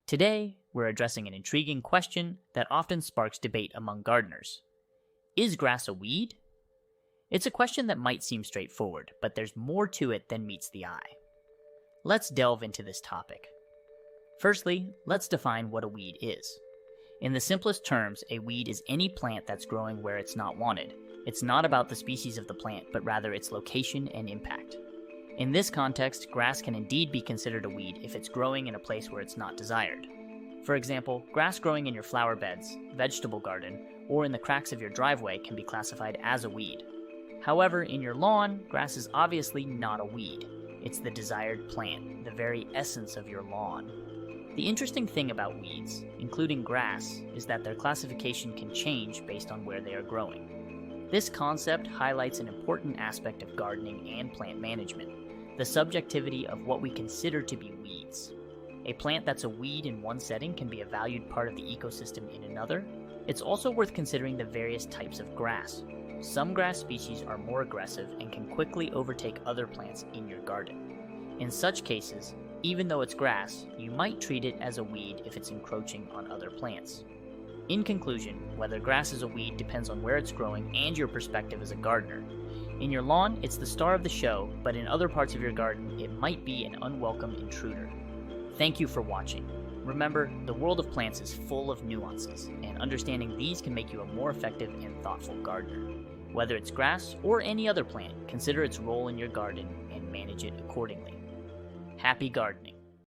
Today, we're addressing an intriguing question that often sparks debate among gardeners. Is grass a weed? It's a question that might seem straightforward, but there's more to it than meets the eye. Let's delve into this topic. Firstly, let's define what a weed is. In the simplest terms, a weed is any plant that's growing where it's not wanted. It's not about the species of the plant, but rather its location and impact. In this context, grass can indeed be considered a weed if it's growing in a place where it's not desired. For example, grass growing in your flower beds, vegetable garden, or in the cracks of your driveway can be classified as a weed. However, in your lawn, grass is obviously not a weed. It's the desired plant, the very essence of your lawn. The interesting thing about weeds, including grass, is that their classification can change based on where they are growing. This concept highlights an important aspect of gardening and plant management, the subjectivity of what we consider to be weeds. A plant that's a weed in one setting can be a valued part of the ecosystem in another. It's also worth considering the various types of grass. Some grass species are more aggressive and can quickly overtake other plants in your garden. In such cases, even though it's grass, you might treat it as a weed if it's encroaching on other plants. In conclusion, whether grass is a weed depends on where it's growing and your perspective as a gardener. In your lawn, it's the star of the show, but in other parts of your garden, it might be an unwelcome intruder. Thank you for watching. Remember, the world of plants is full of nuances, and understanding these can make you a more effective and thoughtful gardener. Whether it's grass or any other plant, consider its role in your garden and manage it accordingly. Happy gardening!